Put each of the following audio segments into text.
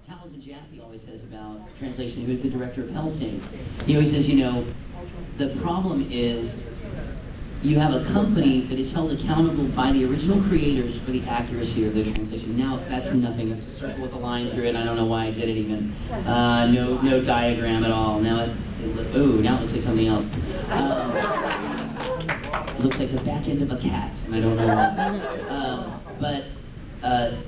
Taliesin Jaffe always says about translation, who is the director of Hellsing. He always says, you know, the problem is you have a company that is held accountable by the original creators for the accuracy of their translation. Now, that's nothing. That's a circle with a line through it. I don't know why I did it even. No diagram at all. Now now it looks like something else. It looks like the back end of a cat, and I don't know why.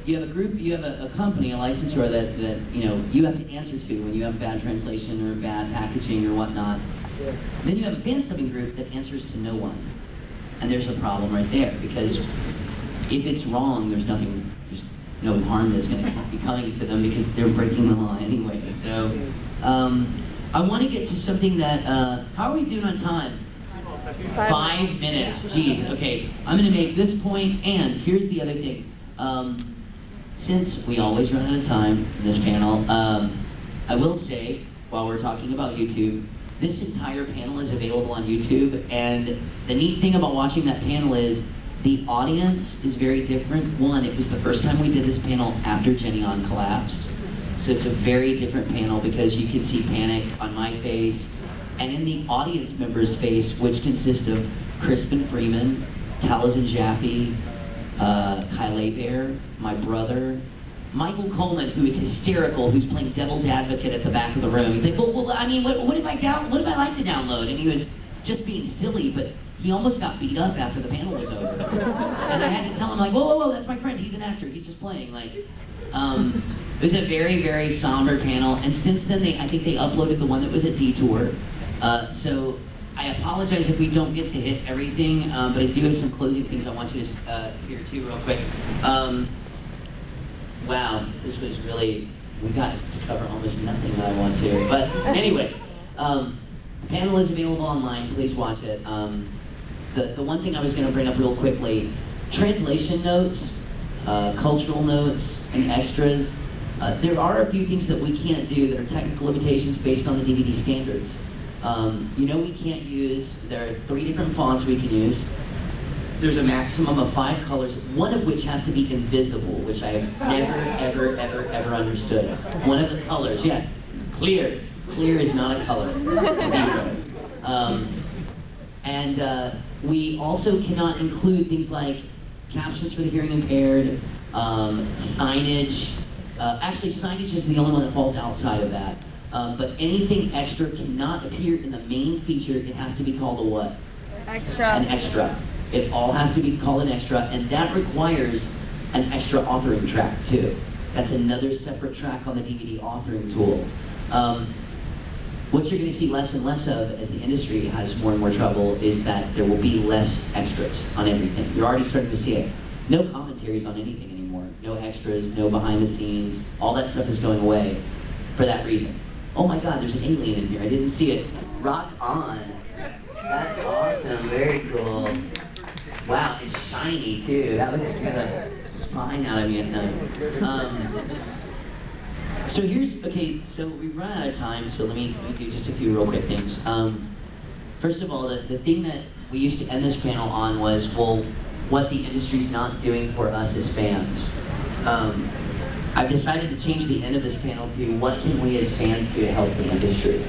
You have a group, you have a company, a licensor that you know you have to answer to when you have bad translation or bad packaging or whatnot. Then you have a fan subbing group that answers to no one. And there's a problem right there, because if it's wrong, there's no harm that's going to be coming to them because they're breaking the law anyway. So I want to get to something that, how are we doing on time? 5 minutes, jeez, okay. I'm going to make this point, and here's the other thing. Since we always run out of time in this panel, I will say, while we're talking about YouTube, this entire panel is available on YouTube, and the neat thing about watching that panel is the audience is very different. One, it was the first time we did this panel after jun08 collapsed, so it's a very different panel because you can see panic on my face and in the audience member's face, which consists of Crispin Freeman, Taliesin Jaffe, Kyle Bear, my brother, Michael Coleman, who is hysterical, who's playing devil's advocate at the back of the room. He's like, well, I mean, what if I like to download? And he was just being silly, but he almost got beat up after the panel was over. And I had to tell him, like, whoa, that's my friend. He's an actor. He's just playing. Like, it was a very, very somber panel. And since then, I think they uploaded the one that was at Detour. So I apologize if we don't get to hit everything, but I do have some closing things I want you to hear too, real quick. Wow, this was really, we got to cover almost nothing that I want to. But anyway, the panel is available online, please watch it. The one thing I was gonna bring up real quickly, translation notes, cultural notes, and extras. There are a few things that we can't do that are technical limitations based on the DVD standards. You know we can't use, there are 3 different fonts we can use. There's a maximum of 5 colors, one of which has to be invisible, which I have ever understood. One of the colors, yeah, clear. Clear is not a color, 0. We also cannot include things like captions for the hearing impaired, signage. Actually, signage is the only one that falls outside of that. But anything extra cannot appear in the main feature. It has to be called a what? Extra. An extra. It all has to be called an extra, and that requires an extra authoring track too. That's another separate track on the DVD authoring tool. What you're going to see less and less of as the industry has more and more trouble is that there will be less extras on everything. You're already starting to see it. No commentaries on anything anymore. No extras, no behind the scenes. All that stuff is going away for that reason. Oh my God, there's an alien in here. I didn't see it. Rock on. That's awesome. Very cool. Wow, it's shiny too. That would scare the spine out of me at night. So here's, okay, so we run out of time, so let me do just a few real quick things. First of all, the thing that we used to end this panel on was, well, what the industry's not doing for us as fans. I've decided to change the end of this panel to, what can we as fans do to help the industry?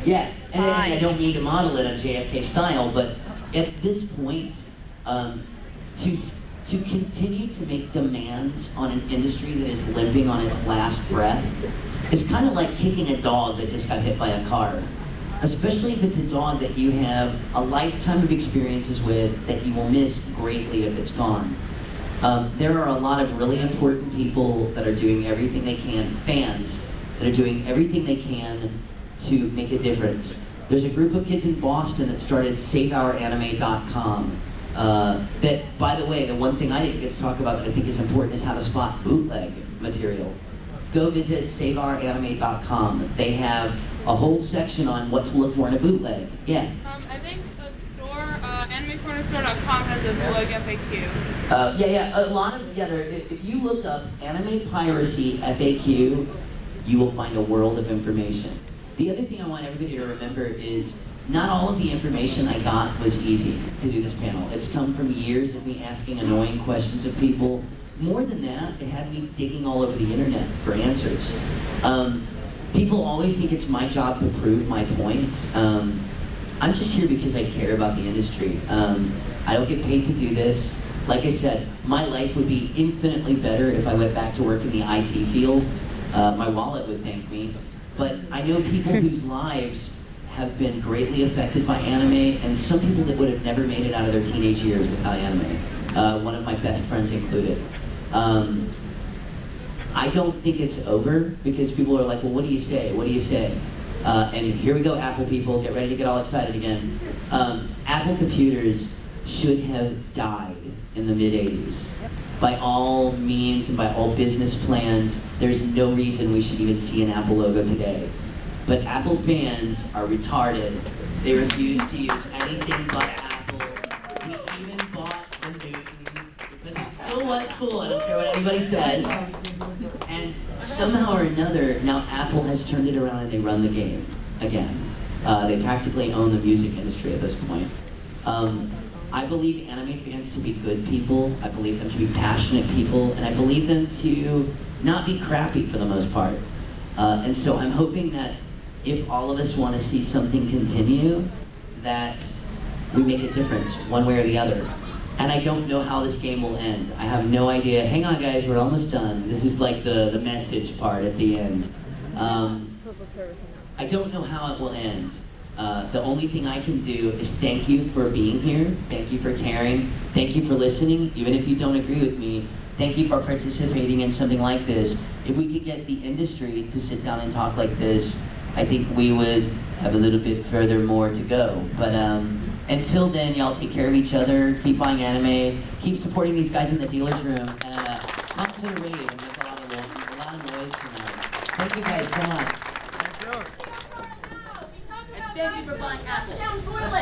Yeah, and I don't mean to model it on JFK style, but at this point, to continue to make demands on an industry that is limping on its last breath is kind of like kicking a dog that just got hit by a car. Especially if it's a dog that you have a lifetime of experiences with that you will miss greatly if it's gone. There are a lot of really important people that are doing everything they can, fans, that are doing everything they can to make a difference. There's a group of kids in Boston that started SaveOurAnime.com. That, by the way, the one thing I didn't get to talk about that I think is important is how to spot bootleg material. Go visit SaveOurAnime.com. They have a whole section on what to look for in a bootleg. Yeah? I think the store, AnimeCornerStore.com has a bootleg FAQ. A lot of, if you look up anime piracy FAQ, you will find a world of information. The other thing I want everybody to remember is not all of the information I got was easy to do this panel. It's come from years of me asking annoying questions of people, more than that, it had me digging all over the internet for answers. People always think it's my job to prove my point. I'm just here because I care about the industry. I don't get paid to do this. Like I said, my life would be infinitely better if I went back to work in the IT field. My wallet would thank me. But I know people whose lives have been greatly affected by anime, and some people that would have never made it out of their teenage years without anime. One of my best friends included. I don't think it's over, because people are like, well, what do you say? What do you say? And here we go, Apple people, get ready to get all excited again. Apple computers should have died in the mid-'80s. By all means and by all business plans, there's no reason we should even see an Apple logo today. But Apple fans are retarded. They refuse to use anything but Apple. We even bought the Newton because it still was cool. I don't care what anybody says. And somehow or another, now Apple has turned it around and they run the game again. They practically own the music industry at this point. I believe anime fans to be good people. I believe them to be passionate people, and I believe them to not be crappy for the most part. And so I'm hoping that if all of us want to see something continue, that we make a difference one way or the other. And I don't know how this game will end. I have no idea. Hang on, guys, we're almost done. This is like the message part at the end. I don't know how it will end. The only thing I can do is thank you for being here. Thank you for caring. Thank you for listening, even if you don't agree with me. Thank you for participating in something like this. If we could get the industry to sit down and talk like this, I think we would have a little bit further more to go. But until then, y'all take care of each other, keep buying anime, keep supporting these guys in the dealer's room, and come to the rave and make a lot of noise tonight. Thank you guys so much. Thank you for buying Apple.